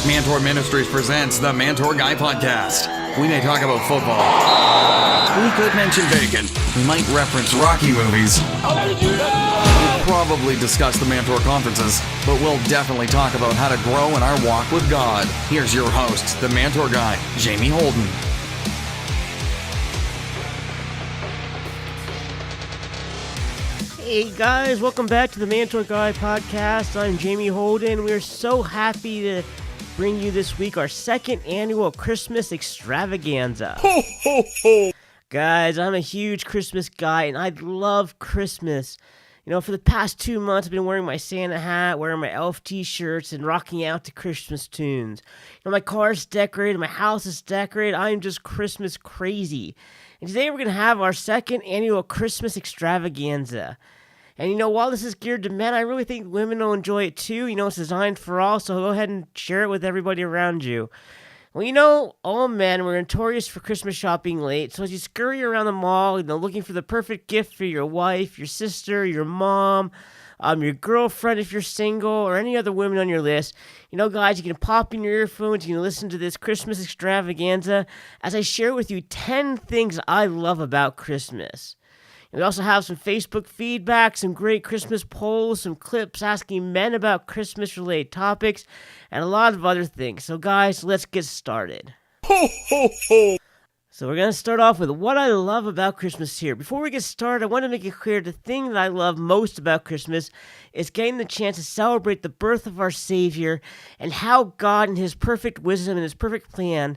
Mantour Ministries presents the Mantour Guy podcast. We may talk about football. We could mention bacon. We might reference Rocky movies. We'll probably discuss the Mantour conferences, but we'll definitely talk about how to grow in our walk with God. Here's your host, the Mantour Guy, Jamie Holden. Hey guys, welcome back to the Mantour Guy podcast. I'm Jamie Holden. We're so happy to bring you this week our second annual Christmas Extravaganza. Ho, ho, ho. Guys, I'm a huge Christmas guy and I love Christmas. You know, for the past 2 months, I've been wearing my Santa hat, wearing my elf t-shirts, and rocking out to Christmas tunes. You know, my car's decorated, my house is decorated. I am just Christmas crazy. And today we're going to have our second annual Christmas Extravaganza. And you know, while this is geared to men, I really think women will enjoy it too. You know, it's designed for all, so go ahead and share it with everybody around you. Well, you know, all men were notorious for Christmas shopping late, so as you scurry around the mall, you know, looking for the perfect gift for your wife, your sister, your mom, your girlfriend if you're single, or any other women on your list, you know, guys, you can pop in your earphones, you can listen to this Christmas Extravaganza as I share with you 10 things I love about Christmas. We also have some Facebook feedback, some great Christmas polls, some clips asking men about Christmas-related topics, and a lot of other things. So guys, let's get started. Ho, ho, ho. So we're going to start off with what I love about Christmas here. Before we get started, I want to make it clear the thing that I love most about Christmas is getting the chance to celebrate the birth of our Savior and how God in His perfect wisdom and His perfect plan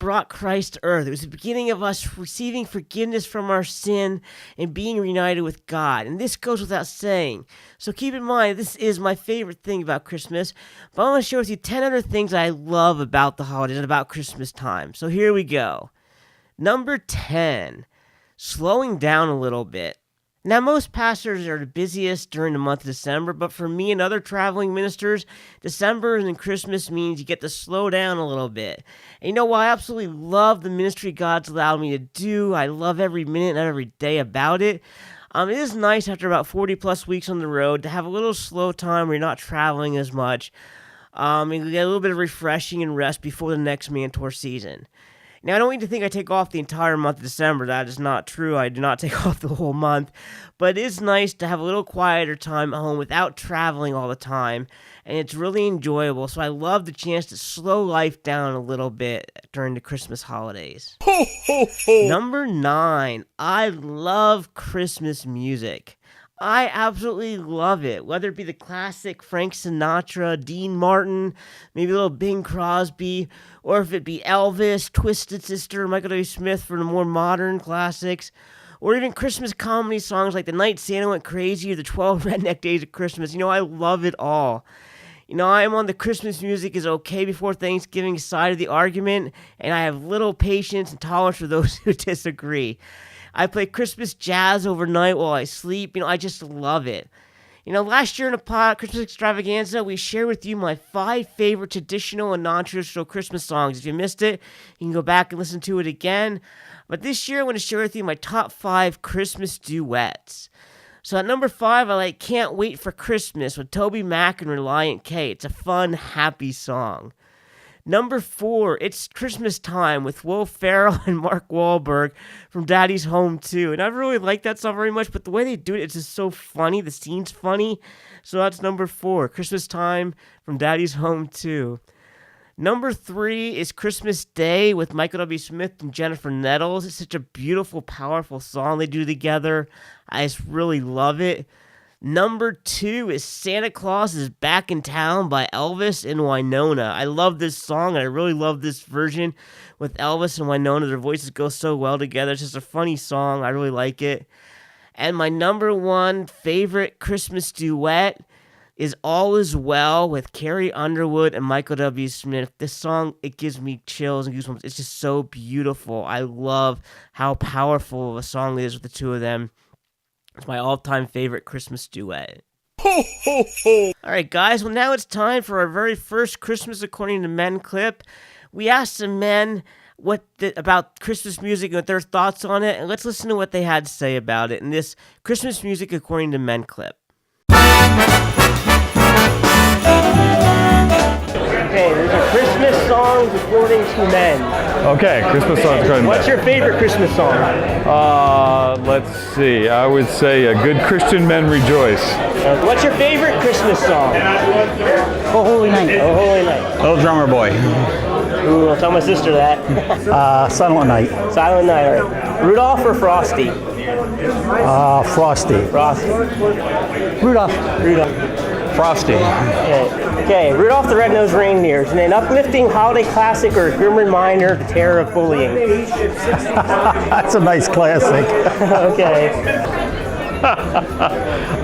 brought Christ to earth. It was the beginning of us receiving forgiveness from our sin and being reunited with God. And this goes without saying. So keep in mind, this is my favorite thing about Christmas. But I want to share with you 10 other things I love about the holidays and about Christmas time. So here we go. Number 10, slowing down a little bit. Now, most pastors are the busiest during the month of December, but for me and other traveling ministers, December and Christmas means you get to slow down a little bit. And you know what? I absolutely love the ministry God's allowed me to do. I love every minute and every day about it. It is nice after about 40 plus weeks on the road to have a little slow time where you're not traveling as much. And you get a little bit of refreshing and rest before the next Mantour season. Now, I don't want you to think I take off the entire month of December. That is not true. I do not take off the whole month. But it is nice to have a little quieter time at home without traveling all the time. And it's really enjoyable. So I love the chance to slow life down a little bit during the Christmas holidays. Ho, ho, ho. Number 9, I love Christmas music. I absolutely love it, whether it be the classic Frank Sinatra, Dean Martin, maybe a little Bing Crosby, or if it be Elvis, Twisted Sister, Michael W. Smith for the more modern classics, or even Christmas comedy songs like The Night Santa Went Crazy or The 12 Redneck Days of Christmas. You know, I love it all. You know, I am on the Christmas music is okay before Thanksgiving side of the argument, and I have little patience and tolerance for those who disagree. I play Christmas jazz overnight while I sleep. You know, I just love it. You know, last year in a Christmas Extravaganza, we shared with you my 5 favorite traditional and non-traditional Christmas songs. If you missed it, you can go back and listen to it again. But this year, I'm going to share with you my top 5 Christmas duets. So at number 5, I like Can't Wait for Christmas with Toby Mac and Reliant K. It's a fun, happy song. Number 4, It's Christmas Time with Will Ferrell and Mark Wahlberg from Daddy's Home 2. And I really like that song very much, but the way they do it, it's just so funny. The scene's funny. So that's number 4, Christmas Time from Daddy's Home 2. Number 3 is Christmas Day with Michael W. Smith and Jennifer Nettles. It's such a beautiful, powerful song they do together. I just really love it. Number 2 is Santa Claus is Back in Town by Elvis and Winona. I love this song, and I really love this version with Elvis and Winona. Their voices go so well together. It's just a funny song. I really like it. And my number 1 favorite Christmas duet is All Is Well with Carrie Underwood and Michael W. Smith. This song, it gives me chills and goosebumps. It's just so beautiful. I love how powerful of a song it is with the two of them. It's my all-time favorite Christmas duet. Ho, ho, ho. All right, guys. Well, now it's time for our very first Christmas According to Men clip. We asked some men about Christmas music and what their thoughts on it, and let's listen to what they had to say about it in this Christmas Music According to Men clip. Okay, there's our songs according to men. Okay, Christmas songs according to What's men. your favorite Christmas song? Let's see. I would say a good Christian men rejoice. What's your favorite Christmas song? Oh, Holy Night. Oh, Holy Night. Little Drummer Boy. Ooh, I'll tell my sister that. Silent Night. Silent Night. All right. Rudolph or Frosty? Frosty. Frosty. Rudolph. Rudolph. Frosty. Okay, Rudolph the Red-Nosed Reindeer is an uplifting holiday classic or a grim reminder of the terror of bullying. That's a nice classic. Okay.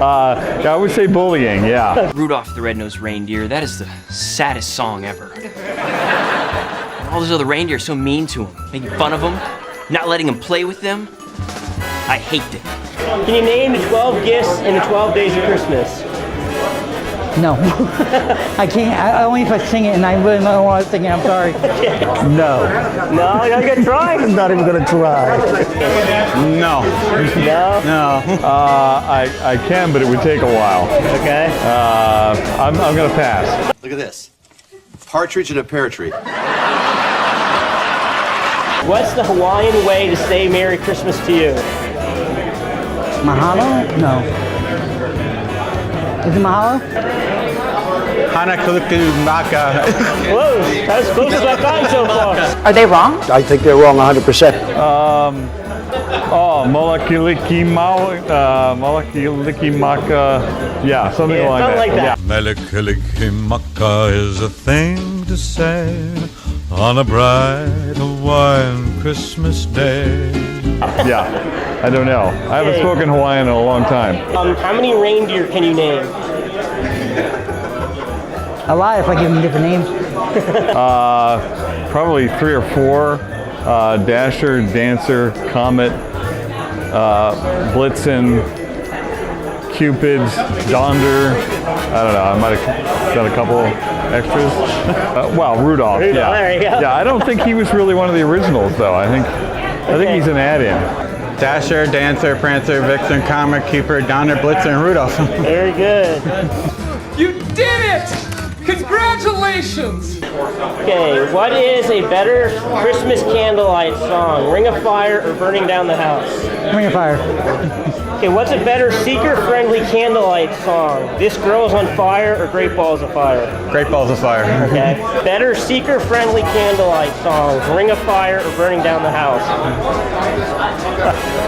I would say bullying, yeah. Rudolph the Red-Nosed Reindeer, that is the saddest song ever. And all those other reindeer are so mean to him, making fun of him, not letting him play with them. I hate it. Can you name the 12 gifts in the 12 days of Christmas? No. I can't. Only if I sing it, and I really don't want to sing it. I'm sorry. No. No, you're not gonna try? I'm not even going to try. No. No? No. I can, but it would take a while. Okay. I'm going to pass. Look at this. Partridge in a pear tree. What's the Hawaiian way to say Merry Christmas to you? Mahalo? No. Is it mahalo? Hanakalukumaka. Whoa, that's as close as I've gotten so far. Are they wrong? I think they're wrong 100%. Malakilikimaka, yeah, something Yeah, like something like that. Melikilikimaka is a thing to say on a bright Hawaiian Christmas day. Yeah, I don't know. I haven't Okay. spoken Hawaiian in a long time. How many reindeer can you name? A lot if I give them different names. Probably 3 or 4. Dasher, Dancer, Comet, Blitzen, Cupids, Donder. I don't know. I might have done a couple extras. Well, Rudolph. Rudolph, Yeah. there you go. Yeah. I don't think he was really one of the originals, though. I think he's an add-in. Dasher, Dancer, Prancer, Vixen, Comet, Cupid, Donner, Blitzer, and Rudolph. Very good. You did it! Congratulations! Okay, what is a better Christmas candlelight song? Ring of Fire or Burning Down the House? Ring of Fire. Okay, what's a better seeker-friendly candlelight song? This Girl is on Fire or Great Balls of Fire? Great Balls of Fire. Okay. Better seeker-friendly candlelight songs? Ring of Fire or Burning Down the House?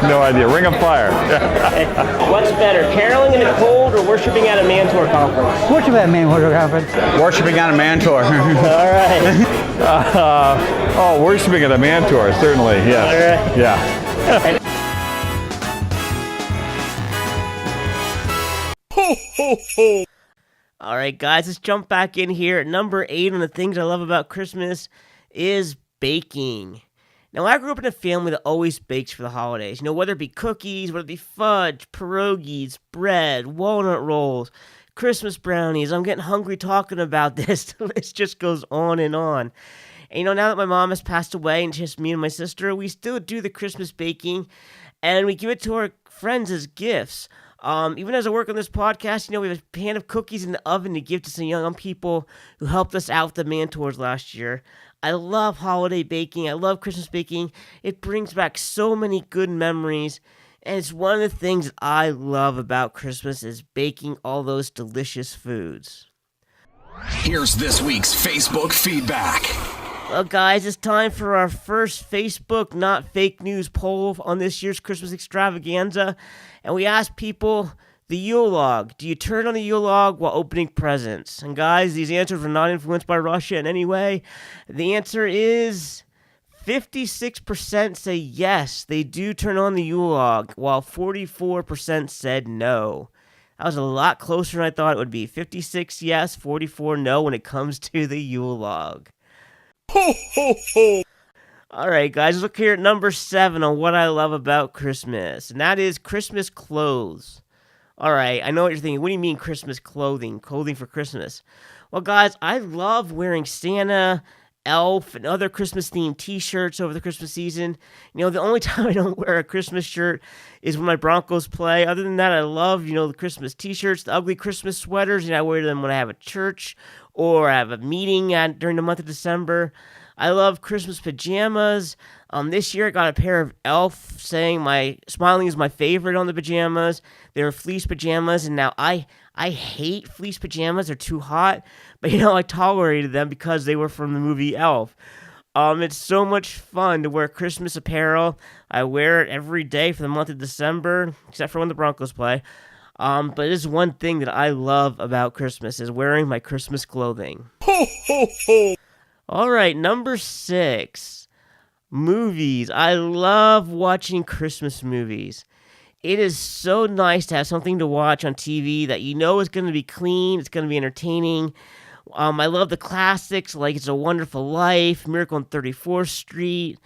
No idea. Ring of Fire. Okay. What's better, caroling in the cold or worshiping at a Mantour conference? Worship at Man Water Conference. Worshipping on a Mantour. All right. Worshiping at a Mantour, certainly. Yes. All right. Yeah. All right, guys, let's jump back in here. Number 8 on the things I love about Christmas is baking. Now, I grew up in a family that always bakes for the holidays. You know, whether it be cookies, whether it be fudge, pierogies, bread, walnut rolls, Christmas brownies. I'm getting hungry talking about this. The list just goes on and on. And, you know, now that my mom has passed away and it's just me and my sister, we still do the Christmas baking, and we give it to our friends as gifts. Even as I work on this podcast, you know, we have a pan of cookies in the oven to give to some young people who helped us out with the Mantours last year. I love holiday baking. I love Christmas baking. It brings back so many good memories. And it's one of the things that I love about Christmas is baking all those delicious foods. Here's this week's Facebook feedback. Well, guys, it's time for our first Facebook Not Fake News poll on this year's Christmas Extravaganza. And we asked people the Yule log. Do you turn on the Yule log while opening presents? And guys, these answers were not influenced by Russia in any way. The answer is 56% say yes, they do turn on the Yule log, while 44% said no. That was a lot closer than I thought it would be. 56 yes, 44 no when it comes to the Yule log. Ho, ho, ho. All right, guys, look here at number 7 on what I love about Christmas, and that is Christmas clothes. All right, I know what you're thinking. What do you mean Christmas clothing? Clothing for Christmas? Well, guys, I love wearing Santa, Elf, and other Christmas-themed t-shirts over the Christmas season. You know, the only time I don't wear a Christmas shirt is when my Broncos play. Other than that, I love, you know, the Christmas t-shirts, the ugly Christmas sweaters, and I wear them when I have a church or I have a meeting during the month of December. I love Christmas pajamas. This year I got a pair of Elf saying my smiling is my favorite on the pajamas. They were fleece pajamas, and now I hate fleece pajamas. They're too hot, but I tolerated them because they were from the movie Elf. It's so much fun to wear Christmas apparel. I wear it every day for the month of December, except for when the Broncos play. But it is one thing that I love about Christmas is wearing my Christmas clothing. Ho, ho, ho! All right, number 6, movies. I love watching Christmas movies. It is so nice to have something to watch on TV that is going to be clean, it's going to be entertaining. I love the classics like It's a Wonderful Life, Miracle on 34th Street.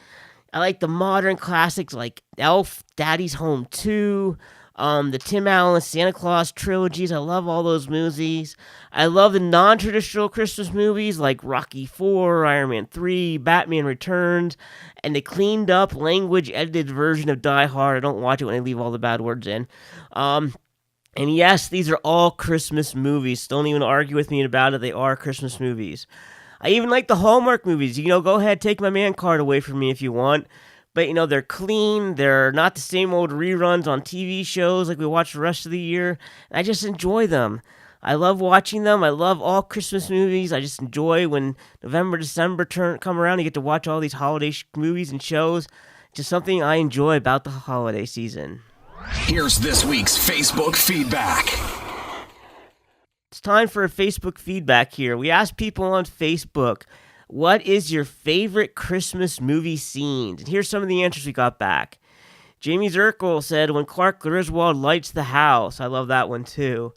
I like the modern classics like Elf, Daddy's Home 2, the Tim Allen Santa Claus trilogies. I love all those movies. I love the non-traditional Christmas movies like Rocky IV, Iron Man 3, Batman Returns, and the cleaned up language edited version of Die Hard. I don't watch it when I leave all the bad words in. And yes, these are all Christmas movies. Don't even argue with me about it. They are Christmas movies. I even like the Hallmark movies. Go ahead, take my man card away from me if you want. But, they're clean. They're not the same old reruns on TV shows like we watch the rest of the year. And I just enjoy them. I love watching them. I love all Christmas movies. I just enjoy when November, December come around. You get to watch all these holiday movies and shows. It's just something I enjoy about the holiday season. Here's this week's Facebook feedback. It's time for a Facebook feedback here. We asked people on Facebook, what is your favorite Christmas movie scenes? And here's some of the answers we got back. Jamie Zirkle said, when Clark Griswold lights the house. I love that one too.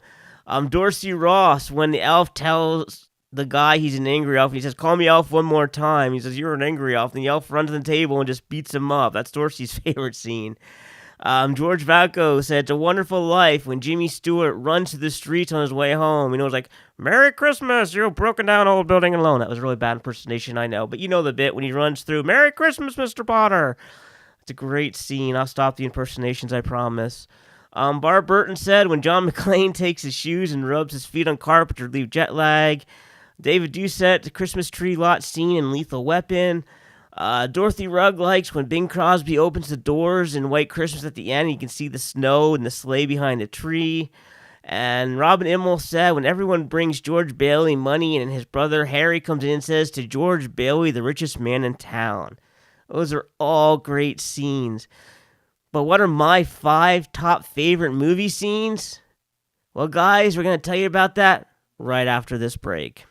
Dorsey Ross, when the elf tells the guy he's an angry elf, he says, call me elf one more time. He says, you're an angry elf. And the elf runs to the table and just beats him up. That's Dorsey's favorite scene. George Valco said, it's a wonderful life when Jimmy Stewart runs to the streets on his way home. It's like, Merry Christmas, you broken down old building alone. That was a really bad impersonation, I know. But you know the bit when he runs through, Merry Christmas, Mr. Potter. It's a great scene. I'll stop the impersonations, I promise. Barb Burton said, when John McClane takes his shoes and rubs his feet on carpet to relieve jet lag. David Doucette, the Christmas tree lot scene in Lethal Weapon. Dorothy Rugg likes when Bing Crosby opens the doors in White Christmas at the end. You can see the snow and the sleigh behind the tree. And Robin Immel said, when everyone brings George Bailey money and his brother Harry comes in and says, to George Bailey, the richest man in town. Those are all great scenes. But what are my 5 top favorite movie scenes? Well, guys, we're going to tell you about that right after this break.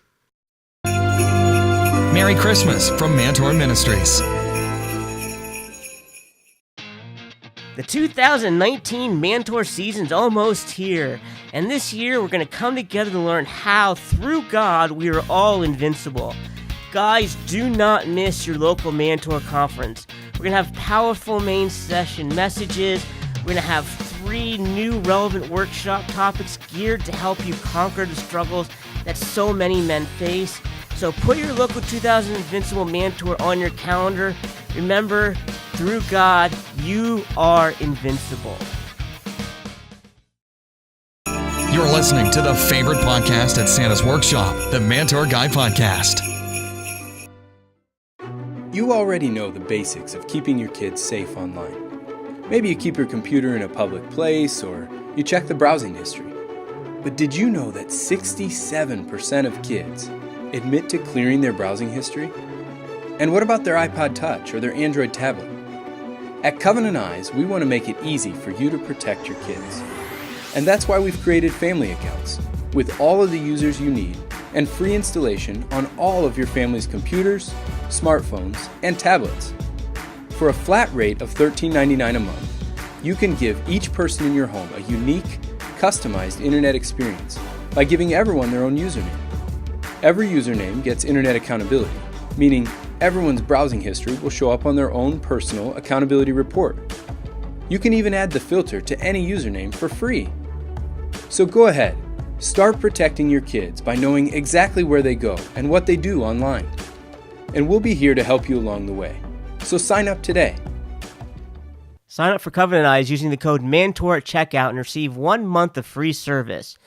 Merry Christmas from Mantour Ministries. The 2019 Mantour season's almost here, and this year we're going to come together to learn how, through God, we are all invincible. Guys, do not miss your local Mantour conference. We're going to have powerful main session messages. We're going to have 3 new relevant workshop topics geared to help you conquer the struggles that so many men face. So put your local 2000 Invincible Mantour on your calendar. Remember, through God, you are invincible. You're listening to the favorite podcast at Santa's Workshop, the Mantour Guy Podcast. You already know the basics of keeping your kids safe online. Maybe you keep your computer in a public place, or you check the browsing history. But did you know that 67% of kids admit to clearing their browsing history? And what about their iPod Touch or their Android tablet? At Covenant Eyes, we want to make it easy for you to protect your kids. And that's why we've created family accounts with all of the users you need and free installation on all of your family's computers, smartphones, and tablets. For a flat rate of $13.99 a month, you can give each person in your home a unique, customized internet experience by giving everyone their own username. Every username gets internet accountability, meaning everyone's browsing history will show up on their own personal accountability report. You can even add the filter to any username for free. So go ahead, start protecting your kids by knowing exactly where they go and what they do online. And we'll be here to help you along the way. So sign up today. Sign up for Covenant Eyes using the code MANTOR at checkout and receive 1 month of free service.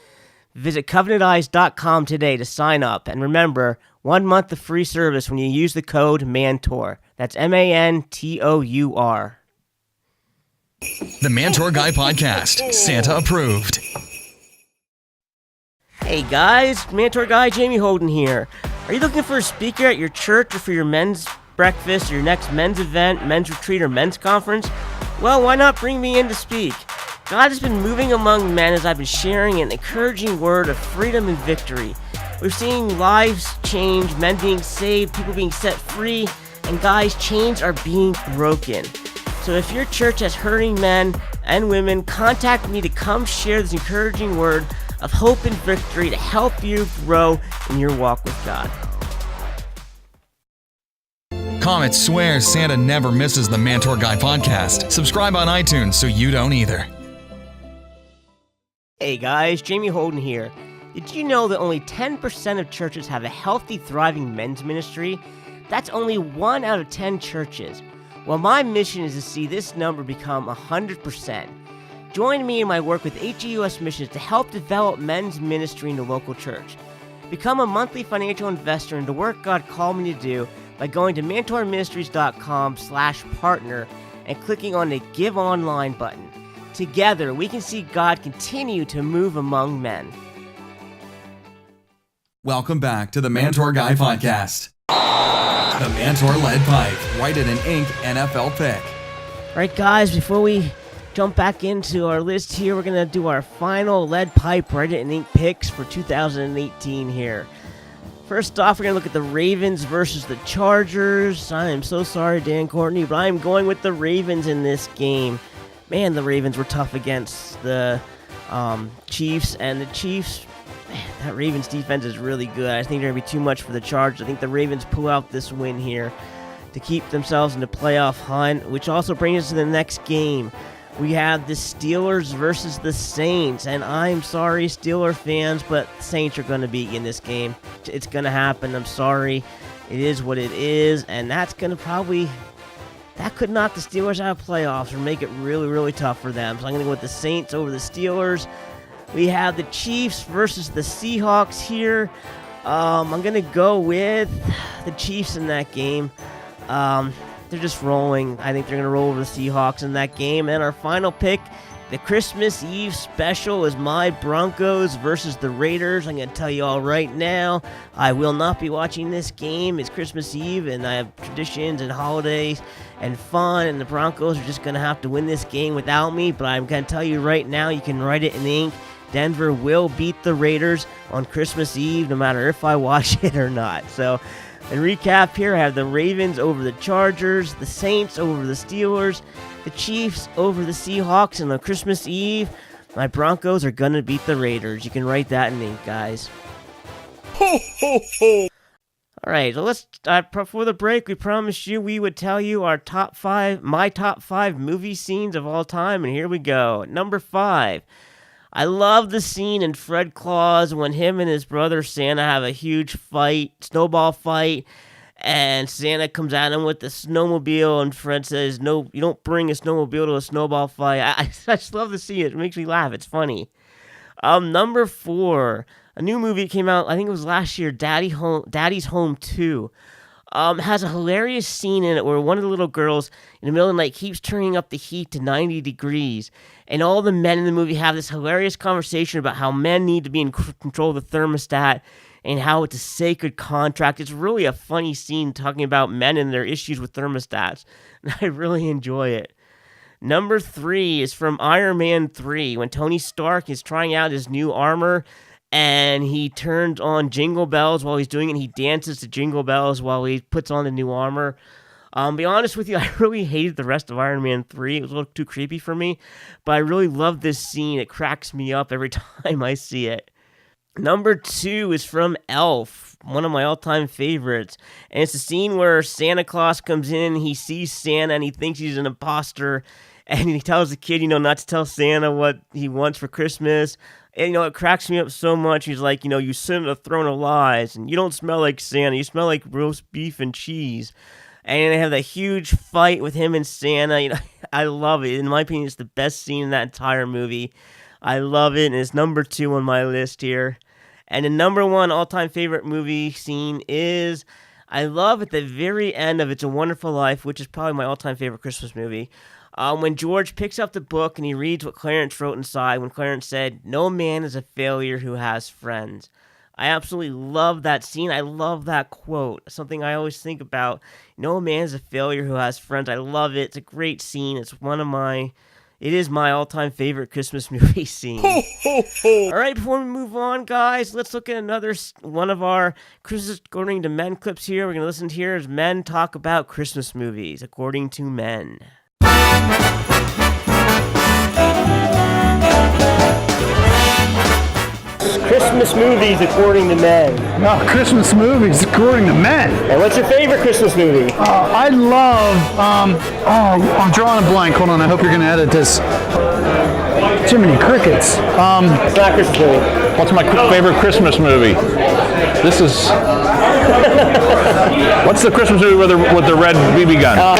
Visit covenanteyes.com today to sign up. And remember, 1 month of free service when you use the code MANTOUR. That's MANTOUR. The Mantour Guy Podcast, Santa approved. Hey guys, Mantour Guy Jamie Holden here. Are you looking for a speaker at your church or for your men's breakfast, or your next men's event, men's retreat, or men's conference? Well, why not bring me in to speak? God has been moving among men as I've been sharing an encouraging word of freedom and victory. We're seeing lives change, men being saved, people being set free, and guys, chains are being broken. So if your church has hurting men and women, contact me to come share this encouraging word of hope and victory to help you grow in your walk with God. Comet swears Santa never misses the Mantour Guy Podcast. Subscribe on iTunes so you don't either. Hey guys, Jamie Holden here. Did you know that only 10% of churches have a healthy, thriving men's ministry? That's only 1 out of 10 churches. Well, my mission is to see this number become 100%. Join me in my work with HEUS Missions to help develop men's ministry in the local church. Become a monthly financial investor in the work God called me to do by going to mentorministries.com/partner and clicking on the Give Online button. Together, we can see God continue to move among men. Welcome back to the Mantour Guy Podcast. The Mantour Lead Pipe, Write It in Ink NFL pick. All right, guys, before we jump back into our list here, we're going to do our final Lead Pipe, Write It in Ink picks for 2018 here. First off, we're going to look at the Ravens versus the Chargers. I am so sorry, Dan Courtney, but I am going with the Ravens in this game. Man, the Ravens were tough against the Chiefs, and the Chiefs, man, that Ravens defense is really good. I think they're going to be too much for the Chargers. I think the Ravens pull out this win here to keep themselves in the playoff hunt, which also brings us to the next game. We have the Steelers versus the Saints, and I'm sorry, Steeler fans, but the Saints are going to beat you in this game. It's going to happen. I'm sorry. It is what it is, and that's going to probably... that could knock the Steelers out of playoffs or make it really, really tough for them. So I'm going to go with the Saints over the Steelers. We have the Chiefs versus the Seahawks here. I'm going to go with the Chiefs in that game. They're just rolling. I think they're going to roll over the Seahawks in that game. And our final pick, the Christmas Eve special, is my Broncos versus the Raiders. I'm going to tell you all right now, I will not be watching this game. It's Christmas Eve, and I have traditions and holidays and fun, and the Broncos are just going to have to win this game without me. But I'm going to tell you right now, you can write it in ink. Denver will beat the Raiders on Christmas Eve, no matter if I watch it or not. So, in recap here, I have the Ravens over the Chargers, the Saints over the Steelers, the Chiefs over the Seahawks, and on Christmas Eve, my Broncos are going to beat the Raiders. You can write that in ink, guys. Ho, ho, ho! Alright, so let's, before the break, we promised you we would tell you our my top 5 movie scenes of all time, and here we go. Number 5. I love the scene in Fred Claus when him and his brother Santa have a huge fight, snowball fight, and Santa comes at him with the snowmobile, and Fred says, "No, you don't bring a snowmobile to a snowball fight." I just love to see it. It makes me laugh. It's funny. Number 4, a new movie came out, I think it was last year, Daddy's Home 2. Has a hilarious scene in it where one of the little girls in the middle of the night keeps turning up the heat to 90 degrees. And all the men in the movie have this hilarious conversation about how men need to be in control of the thermostat and how it's a sacred contract. It's really a funny scene talking about men and their issues with thermostats. And I really enjoy it. Number 3 is from Iron Man 3 when Tony Stark is trying out his new armor. And he turns on Jingle Bells while he's doing it. And he dances to Jingle Bells while he puts on the new armor. Be honest with you, I really hated the rest of Iron Man 3. It was a little too creepy for me. But I really love this scene. It cracks me up every time I see it. Number 2 is from Elf, one of my all-time favorites. And it's a scene where Santa Claus comes in, he sees Santa, and he thinks he's an imposter. And he tells the kid, not to tell Santa what he wants for Christmas. And, it cracks me up so much. He's like, you sit on a throne of lies, and you don't smell like Santa. You smell like roast beef and cheese. And they have that huge fight with him and Santa. I love it. In my opinion, it's the best scene in that entire movie. I love it, and it's number 2 on my list here. And the number 1 all-time favorite movie scene is, I love at the very end of It's a Wonderful Life, which is probably my all-time favorite Christmas movie, when George picks up the book and he reads what Clarence wrote inside when Clarence said, "No man is a failure who has friends." I absolutely love that scene. I love that quote. Something I always think about. No man is a failure who has friends. I love it. It's a great scene. It is my all-time favorite Christmas movie scene. All right, before we move on, guys, let's look at another one of our Christmas According to Men clips here. We're going to listen to here as men talk about Christmas movies, according to men. Christmas movies according to men. No, Christmas movies according to men. And what's your favorite Christmas movie? I love, I'm drawing a blank. Hold on, I hope you're going to edit this. Jiminy Crickets. It's not a Christmas movie. What's my favorite Christmas movie? This is... What's the Christmas movie with the red BB gun? No.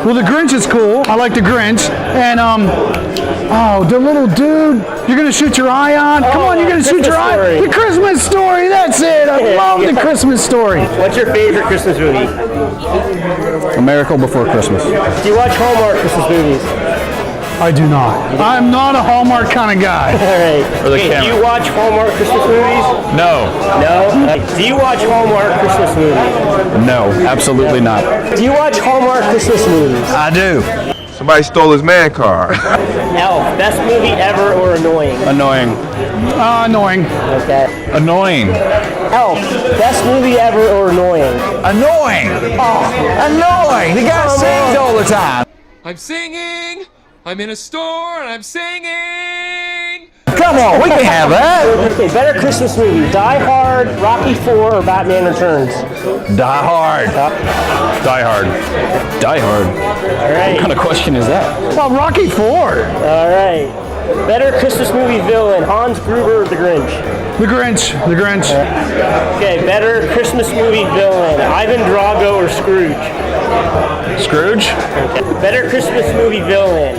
Well, the Grinch is cool. I like the Grinch. And, the little dude you're going to shoot your eye on? Come on, you're going to shoot your eye? The Christmas Story, that's it. I love the Christmas Story. What's your favorite Christmas movie? A Miracle Before Christmas. Do you watch Hallmark Christmas movies? I do not. I'm not a Hallmark kind of guy. All right. Okay, do you watch Hallmark Christmas movies? No. No? Do you watch Hallmark Christmas movies? No, absolutely not. Do you watch Hallmark Christmas movies? I do. Somebody stole his man car. Elf, best movie ever or annoying? Annoying. Annoying. Okay. Annoying. Elf, best movie ever or annoying? Annoying. Oh, annoying. The guy sings all the time. I'm singing. I'm in a store and I'm singing. Come on, we can have that. Okay, better Christmas movie, Die Hard, Rocky IV, or Batman Returns? Die Hard. Die Hard. Die Hard. All right. What kind of question is that? Well, Rocky IV. All right. Better Christmas movie villain, Hans Gruber or The Grinch? The Grinch. The Grinch. Okay, better Christmas movie villain, Ivan Drago or Scrooge? Scrooge? Okay. Better Christmas movie villain,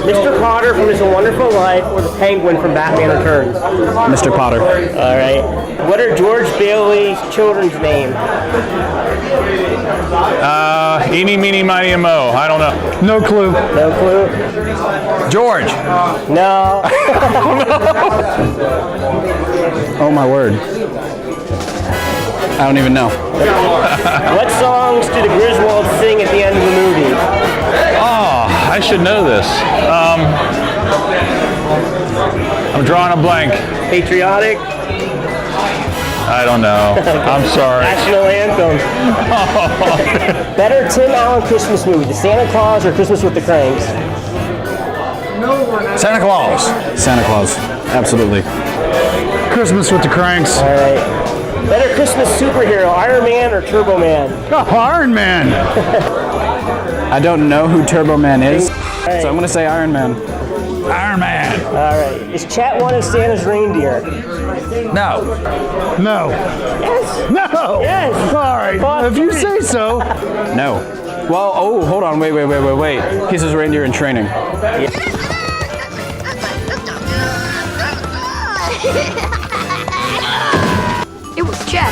Mr. Potter from It's a Wonderful Life or the Penguin from Batman Returns? Mr. Potter. All right. What are George Bailey's children's names? Eeny, meeny, miny, and mo. I don't know. No clue. No clue? George. No. Oh my word. I don't even know. What songs do the Griswolds sing at the end of the movie? Oh, I should know this. I'm drawing a blank. Patriotic? I don't know. I'm sorry. National anthem. Better Tim Allen Christmas movie, The Santa Claus or Christmas with the Cranks? Santa Claus. Santa Claus. Absolutely. Christmas with the Cranks. All right. Better Christmas superhero, Iron Man or Turbo Man? Oh, Iron Man. I don't know who Turbo Man is, so I'm going to say Iron Man. Iron Man. All right. Is Chet one of Santa's reindeer? No. No. Yes. No. Yes. Sorry. If you say so. No. Well, oh, hold on. Wait. He's his reindeer in training. Yeah. It was Chet,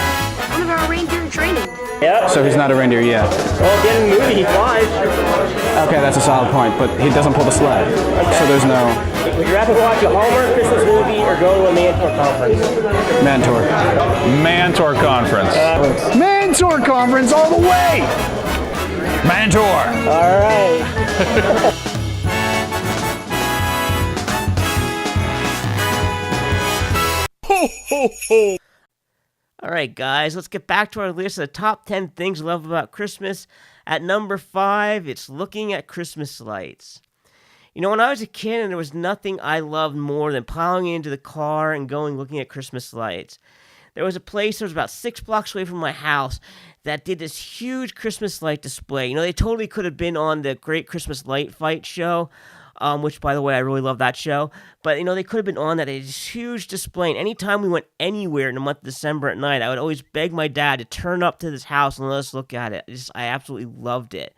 one of our reindeer in training. Yeah. So he's not a reindeer yet. Well, at the end of the movie, he flies. Okay, that's a solid point, but he doesn't pull the sled. Okay. So there's no... Would you rather watch a Hallmark Christmas movie or go to a Mantour conference? Mantour conference. Mantour conference all the way! Mantour. All right. All right, guys, let's get back to our list of the top 10 things I love about Christmas. At number 5, it's looking at Christmas lights. You know, when I was a kid, and there was nothing I loved more than piling into the car and going looking at Christmas lights. There was a place that was about 6 blocks away from my house that did this huge Christmas light display. You know, they totally could have been on the Great Christmas Light Fight show, which, by the way, I really love that show. But, you know, they could have been on that. They had this huge display. And anytime we went anywhere in the month of December at night, I would always beg my dad to turn up to this house and let us look at it. I absolutely loved it.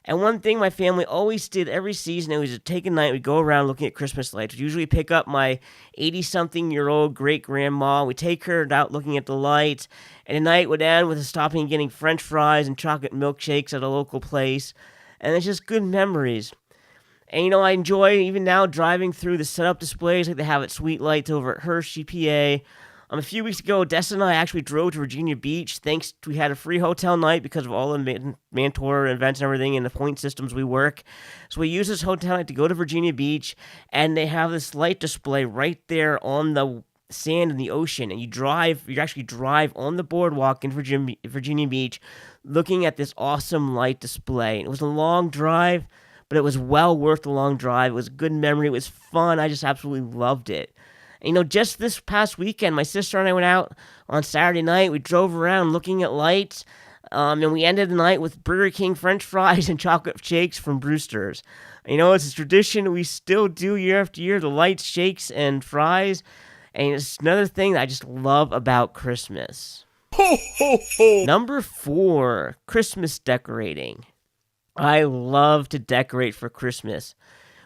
And one thing my family always did every season, it was to take a night, we'd go around looking at Christmas lights. We'd usually pick up my 80-something-year-old great-grandma. We'd take her out looking at the lights. And the night would end with us stopping and getting French fries and chocolate milkshakes at a local place. And it's just good memories. And, I enjoy, even now, driving through the setup displays like they have at Sweet Lights over at Hershey, PA. A few weeks ago, Destin and I actually drove to Virginia Beach. Thanks, we had a free hotel night because of all the Mantour events and everything and the point systems we work. So we used this hotel night to go to Virginia Beach, and they have this light display right there on the sand in the ocean. And you actually drive on the boardwalk in Virginia Beach looking at this awesome light display. And it was a long drive, but it was well worth the long drive. It was a good memory. It was fun. I just absolutely loved it. Just this past weekend, my sister and I went out on Saturday night. We drove around looking at lights, and we ended the night with Burger King French fries and chocolate shakes from Brewster's. It's a tradition we still do year after year, the lights, shakes, and fries. And it's another thing that I just love about Christmas. Ho, ho, ho. Number 4, Christmas decorating. I love to decorate for Christmas.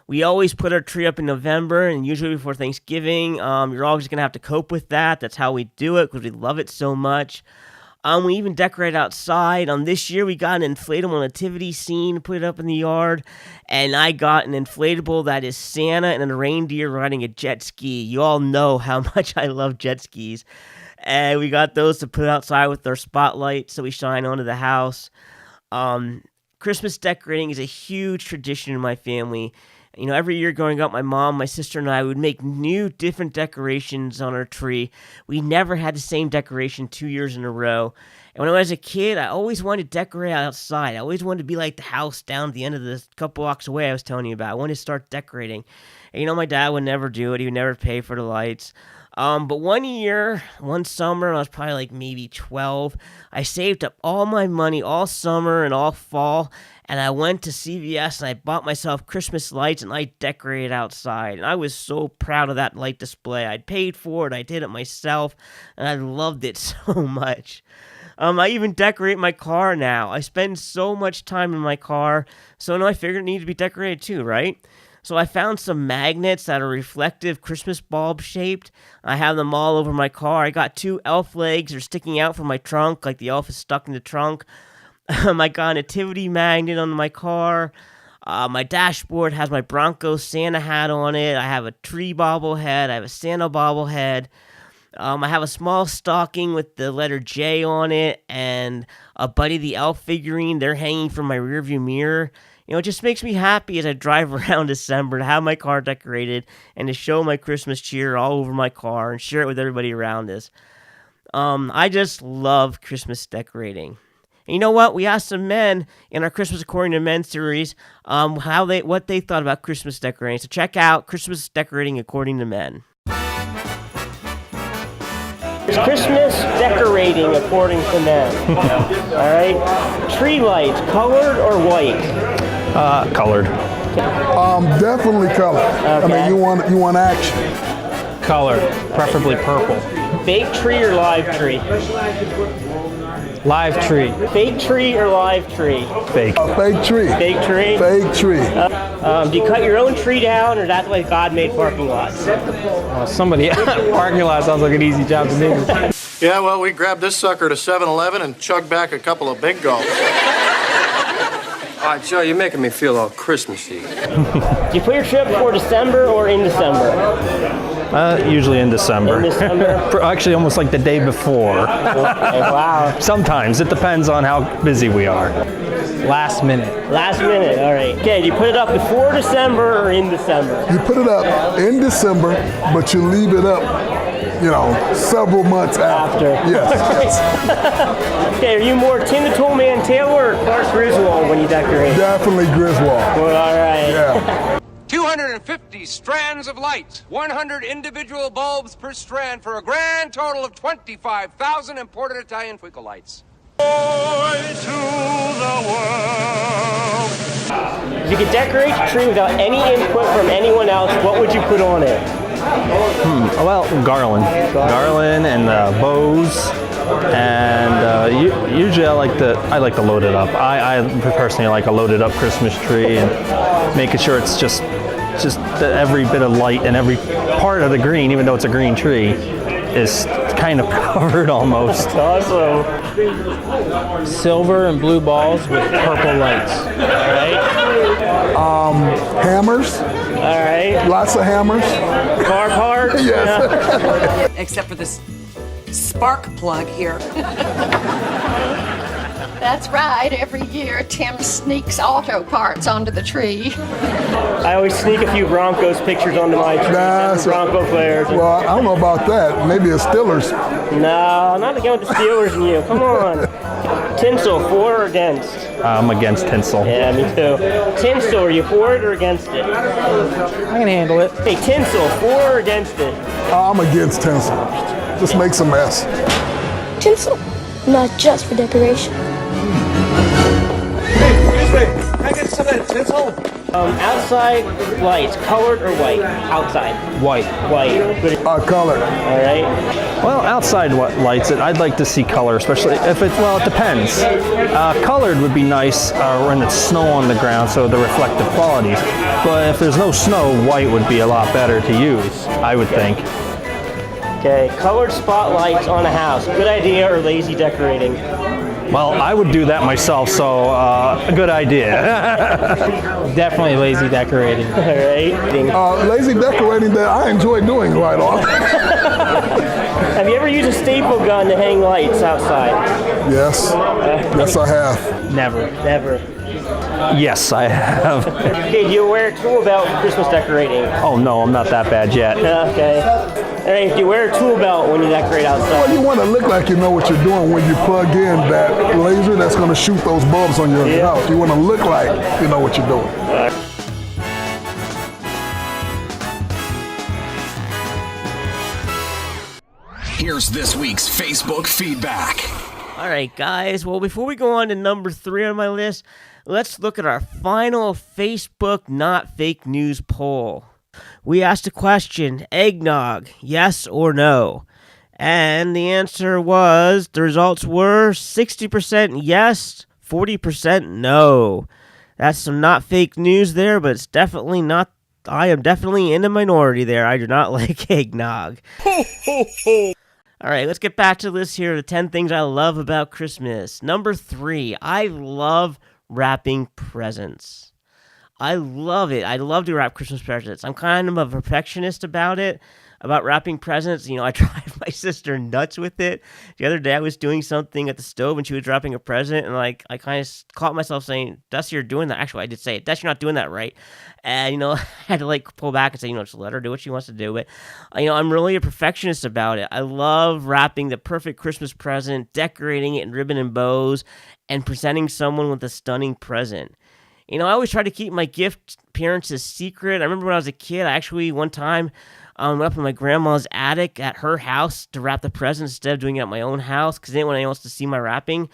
We always put our tree up in November, and usually before Thanksgiving. You're always going to have to cope with that. That's how we do it because we love it so much. We even decorate outside. This year, we got an inflatable nativity scene, put it up in the yard, and I got an inflatable that is Santa and a reindeer riding a jet ski. You all know how much I love jet skis. And we got those to put outside with our spotlight so we shine onto the house. Christmas decorating is a huge tradition in my family. Every year growing up, my mom, my sister, and I would make new, different decorations on our tree. We never had the same decoration 2 years in a row. And when I was a kid, I always wanted to decorate outside. I always wanted to be like the house down at the end of the couple blocks away I was telling you about. I wanted to start decorating. And my dad would never do it. He would never pay for the lights. But one summer, I was probably like maybe 12, I saved up all my money all summer and all fall, and I went to CVS and I bought myself Christmas lights and I decorated outside. And I was so proud of that light display. I'd paid for it, I did it myself, and I loved it so much. I even decorate my car now. I spend so much time in my car, so now I figured it needed to be decorated too, right? So I found some magnets that are reflective, Christmas bulb shaped. I have them all over my car. I got 2 elf legs that are sticking out from my trunk, like the elf is stuck in the trunk. I got a nativity magnet on my car. My dashboard has my Bronco Santa hat on it. I have a tree bobblehead. I have a Santa bobblehead. I have a small stocking with the letter J on it and a Buddy the Elf figurine. They're hanging from my rearview mirror. It just makes me happy as I drive around December to have my car decorated and to show my Christmas cheer all over my car and share it with everybody around us. I just love Christmas decorating. And you know what? We asked some men in our Christmas According to Men series what they thought about Christmas decorating. So check out Christmas Decorating According to Men. Christmas decorating according to men. All right. Tree lights, colored or white? Colored. Definitely colored. Okay. I mean, you want action. Colored, preferably purple. Fake tree or live tree? Live tree. Fake tree or live tree? Fake. Fake tree. Fake tree? Fake tree. Do you cut your own tree down, or that's like God made parking lots? Somebody parking lot sounds like an easy job to do. Yeah, well, we grabbed this sucker to 7-Eleven and chugged back a couple of big gulps. All right, Joe, you're making me feel all Christmassy. Do you put your tree up before December or in December? Usually in December. In December? Actually, almost like the day before. Okay, wow. Sometimes. It depends on how busy we are. Last minute. Last minute, all right. Okay, do you put it up before December or in December? You put it up in December, but you leave it up, several months after. Yes. Okay, are you more Tim the Toolman Taylor or Clark Griswold when you decorate? Definitely Griswold. Well, all right. Yeah. 250 strands of light, 100 individual bulbs per strand for a grand total of 25,000 imported Italian twinkle lights. If you could decorate your tree without any input from anyone else, what would you put on it? Well, garland. Garland and bows. And Usually I like to load it up. I personally like a loaded up Christmas tree and making sure it's just every bit of light and every part of the green, even though it's a green tree, is kind of covered almost. Awesome. Silver and blue balls with purple lights. Right? Hammers. All right. Lots of hammers. Car parts. Yes. Except for this spark plug here. That's right. Every year, Tim sneaks auto parts onto the tree. I always sneak a few Broncos pictures onto my tree. Bronco players. Well, I don't know about that. Maybe it's Steelers. No, not against the Steelers and you. Come on. Tinsel, for or against? I'm against tinsel. Yeah, me too. Tinsel, are you for it or against it? I can handle it. Hey, tinsel, for or against it? I'm against tinsel. Just makes a mess. Tinsel, not just for decoration. Can I get some of that tinsel? Outside lights, colored or white? Outside. White. White. Colored. All right. Well, outside lights, I'd like to see color, especially if it depends. Colored would be nice when it's snow on the ground, so the reflective qualities. But if there's no snow, white would be a lot better to use, I would think. Okay, colored spotlights on a house. Good idea or lazy decorating? Well, I would do that myself, so a good idea. Definitely lazy decorating. All right. Lazy decorating that I enjoy doing quite often. Have you ever used a staple gun to hang lights outside? Yes. Yes, I have. Never. Yes, I have. Okay, do you wear a tool belt for Christmas decorating? Oh no, I'm not that bad yet. Okay. All right, do you wear a tool belt when you decorate outside? Well, you want to look like you know what you're doing when you plug in that laser that's going to shoot those bulbs on your house. You want to look like you know what you're doing. Here's this week's Facebook feedback. All right, guys. Well, before we go on to number 3 on my list, let's look at our final Facebook Not Fake News poll. We asked a question, eggnog, yes or no? And the answer was, the results were 60% yes, 40% no. That's some not fake news there, but it's definitely not, I am definitely in the minority there. I do not like eggnog. All right, let's get back to the list here. The 10 things I love about Christmas. Number 3, I love wrapping presents. I love it. I love to wrap Christmas presents. I'm kind of a perfectionist about it, about wrapping presents. You know, I drive my sister nuts with it. The other day I was doing something at the stove and she was wrapping a present, and like I kind of caught myself saying, Dusty, you're doing that. Actually, I did say it. Dusty, you're not doing that right. And, you know, I had to like pull back and say, you know, just let her do what she wants to do. But, you know, I'm really a perfectionist about it. I love wrapping the perfect Christmas present, decorating it in ribbon and bows, and presenting someone with a stunning present. You know, I always try to keep my gift appearances secret. I remember when I was a kid, I actually one time went up in my grandma's attic at her house to wrap the presents instead of doing it at my own house because I didn't want anyone else to see my wrapping.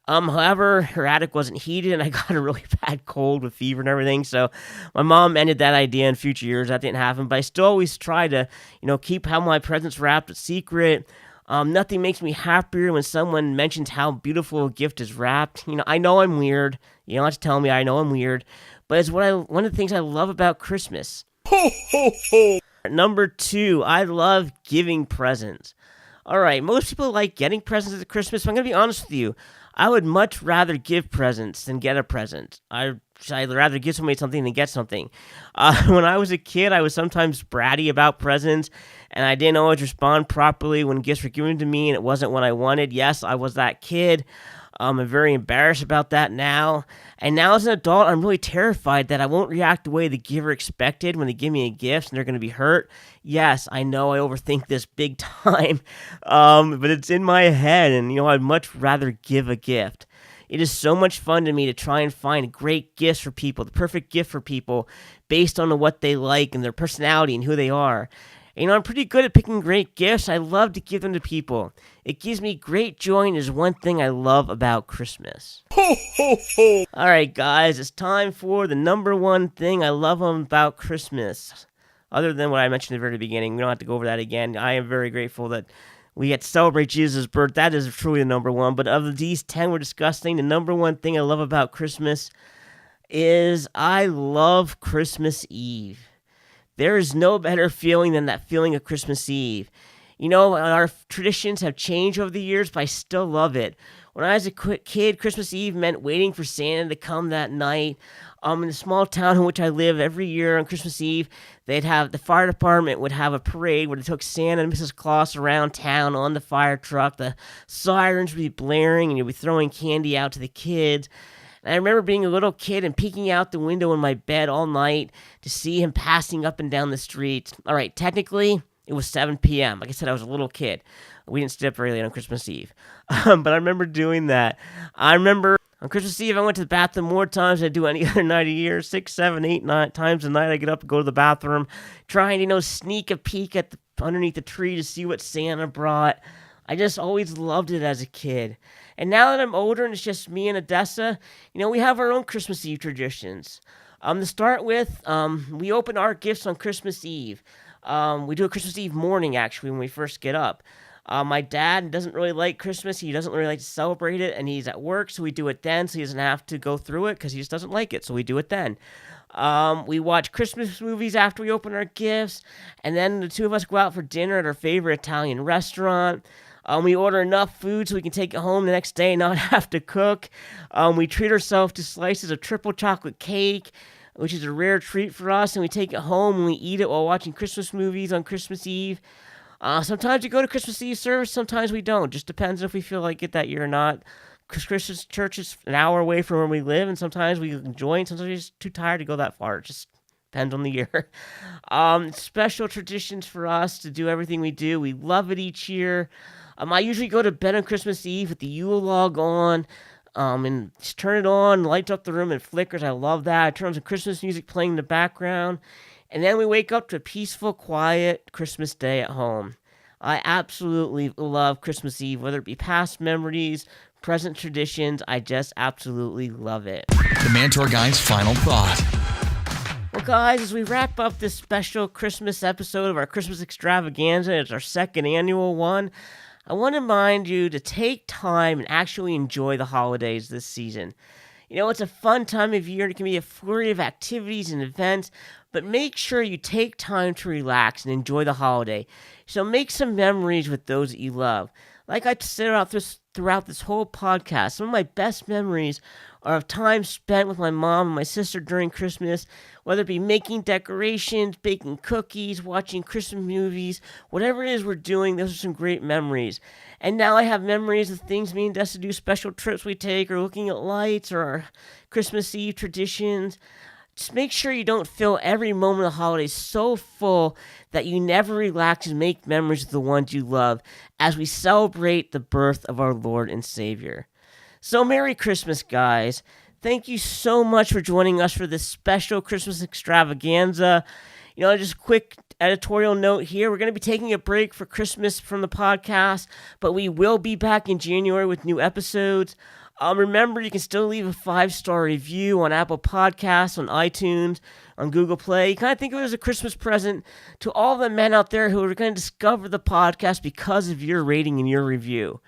However, her attic wasn't heated and I got a really bad cold with fever and everything. So my mom ended that idea in future years. That didn't happen, but I still always try to, you know, keep how my presents wrapped a secret. Nothing makes me happier when someone mentions how beautiful a gift is wrapped. You know, I know I'm weird. You don't have to tell me I know I'm weird, but it's one of the things I love about Christmas. Number 2, I love giving presents. All right, most people like getting presents at Christmas, but I'm going to be honest with you. I would much rather give presents than get a present. I'd rather give somebody something than get something. When I was a kid, I was sometimes bratty about presents, and I didn't always respond properly when gifts were given to me, and it wasn't what I wanted. Yes, I was that kid. I'm very embarrassed about that now. And now as an adult, I'm really terrified that I won't react the way the giver expected when they give me a gift and they're going to be hurt. Yes, I know I overthink this big time, but it's in my head, and you know, I'd much rather give a gift. It is so much fun to me to try and find great gifts for people, the perfect gift for people based on what they like and their personality and who they are. You know, I'm pretty good at picking great gifts. I love to give them to people. It gives me great joy and is one thing I love about Christmas. All right, guys, it's time for the number 1 thing I love about Christmas. Other than what I mentioned at the very beginning, we don't have to go over that again. I am very grateful that we get to celebrate Jesus' birth. That is truly the number one. But of these 10 we're discussing, the number one thing I love about Christmas is I love Christmas Eve. There is no better feeling than that feeling of Christmas Eve. You know, our traditions have changed over the years, but I still love it. When I was a kid, Christmas Eve meant waiting for Santa to come that night. In the small town in which I live, every year on Christmas Eve, the fire department would have a parade where they took Santa and Mrs. Claus around town on the fire truck. The sirens would be blaring, and you'd be throwing candy out to the kids. And I remember being a little kid and peeking out the window in my bed all night to see him passing up and down the street. All right, technically, it was 7 p.m. Like I said, I was a little kid. We didn't stay up very late on Christmas Eve. But I remember doing that. I remember on Christmas Eve, I went to the bathroom more times than I do any other night of year. 6, 7, 8, 9 times a night I get up and go to the bathroom, trying to, sneak a peek at underneath the tree to see what Santa brought. I just always loved it as a kid. And now that I'm older and it's just me and Odessa, we have our own Christmas Eve traditions. To start with, we open our gifts on Christmas Eve. We do a Christmas Eve morning, actually, when we first get up. My dad doesn't really like Christmas. He doesn't really like to celebrate it, and he's at work, so we do it then, so he doesn't have to go through it because he just doesn't like it, so we do it then. We watch Christmas movies after we open our gifts, and then the two of us go out for dinner at our favorite Italian restaurant. We order enough food so we can take it home the next day and not have to cook. We treat ourselves to slices of triple chocolate cake, which is a rare treat for us, and we take it home and we eat it while watching Christmas movies on Christmas Eve. Sometimes we go to Christmas Eve service, sometimes we don't. Just depends if we feel like it that year or not. Christmas church is an hour away from where we live, and sometimes we enjoy it, sometimes we're just too tired to go that far. It just depends on the year. Special traditions for us to do everything we do. We love it each year. I usually go to bed on Christmas Eve with the Yule log on, and just turn it on, lights up the room, and flickers. I love that. I turn on some Christmas music playing in the background. And then we wake up to a peaceful, quiet Christmas day at home. I absolutely love Christmas Eve, whether it be past memories, present traditions. I just absolutely love it. The Mantour Guy's final thought. Well, guys, as we wrap up this special Christmas episode of our Christmas Extravaganza, it's our second annual one, I want to remind you to take time and actually enjoy the holidays this season. It's a fun time of year. It can be a flurry of activities and events, but make sure you take time to relax and enjoy the holiday. So make some memories with those that you love. Like I said throughout this whole podcast, some of my best memories are of time spent with my mom and my sister during Christmas, whether it be making decorations, baking cookies, watching Christmas movies, whatever it is we're doing, those are some great memories. And now I have memories of things me and Dessa do, special trips we take, or looking at lights, or our Christmas Eve traditions. Just make sure you don't fill every moment of the holidays so full that you never relax and make memories of the ones you love as we celebrate the birth of our Lord and Savior. So Merry Christmas, guys. Thank you so much for joining us for this special Christmas extravaganza. Just a quick editorial note here. We're going to be taking a break for Christmas from the podcast, but we will be back in January with new episodes. Remember, you can still leave a 5-star review on Apple Podcasts, on iTunes, on Google Play. You kind of think of it as a Christmas present to all the men out there who are going to discover the podcast because of your rating and your review.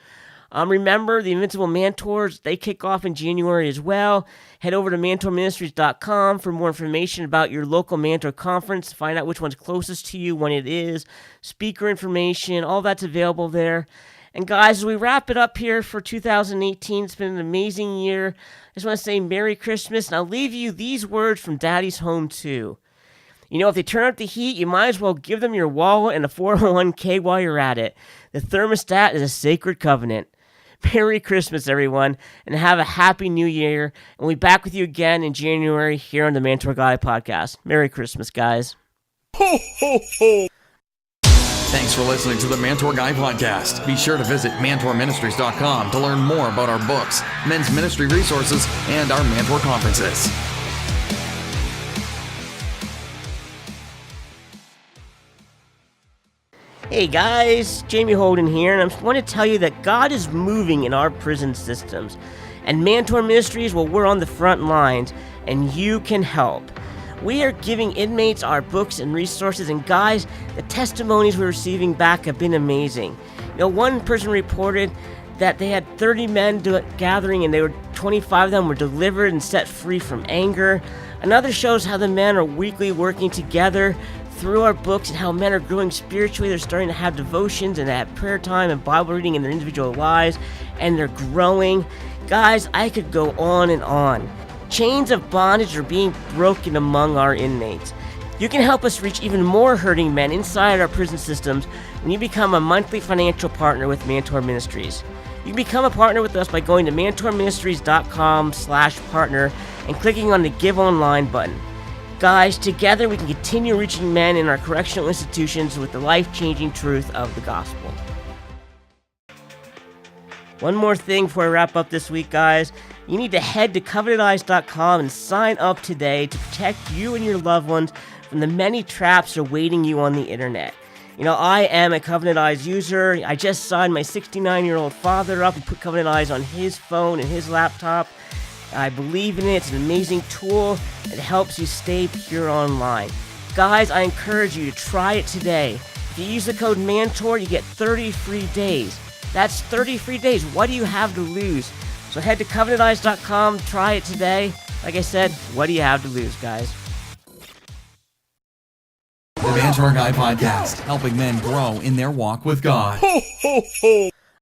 Remember, the Invincible Mantours, they kick off in January as well. Head over to mantourministries.com for more information about your local Mantour conference. Find out which one's closest to you, when it is, speaker information, all that's available there. And guys, as we wrap it up here for 2018, it's been an amazing year. I just want to say Merry Christmas, and I'll leave you these words from Daddy's Home too. If they turn up the heat, you might as well give them your wallet and a 401k while you're at it. The thermostat is a sacred covenant. Merry Christmas, everyone, and have a happy new year. And we'll be back with you again in January here on the Mantour Guy podcast. Merry Christmas, guys. Ho, ho, ho. Thanks for listening to the Mantour Guy podcast. Be sure to visit mantourministries.com to learn more about our books, men's ministry resources, and our Mantour conferences. Hey guys, Jamie Holden here, and I want to tell you that God is moving in our prison systems. And Mantour Ministries, well, we're on the front lines, and you can help. We are giving inmates our books and resources, and guys, the testimonies we're receiving back have been amazing. One person reported that they had 30 men gathering, and 25 of them were delivered and set free from anger. Another shows how the men are weekly working together through our books and how men are growing spiritually. They're starting to have devotions and have prayer time and Bible reading in their individual lives, and they're growing. Guys, I could go on and on. Chains of bondage are being broken among our inmates. You can help us reach even more hurting men inside our prison systems when you become a monthly financial partner with Mantour Ministries. You can become a partner with us by going to mantourministries.com/partner and clicking on the Give Online button. Guys, together we can continue reaching men in our correctional institutions with the life-changing truth of the gospel. One more thing before I wrap up this week, guys. You need to head to covenanteyes.com and sign up today to protect you and your loved ones from the many traps awaiting you on the internet. I am a Covenant Eyes user. I just signed my 69-year-old father up and put Covenant Eyes on his phone and his laptop. I believe in it. It's an amazing tool. It helps you stay pure online. Guys, I encourage you to try it today. If you use the code MANTOR, you get 30 free days. That's 30 free days. What do you have to lose? So head to covenanteyes.com, try it today. Like I said, what do you have to lose, guys? The Mantour Guy Podcast, helping men grow in their walk with God. Ho, ho, ho.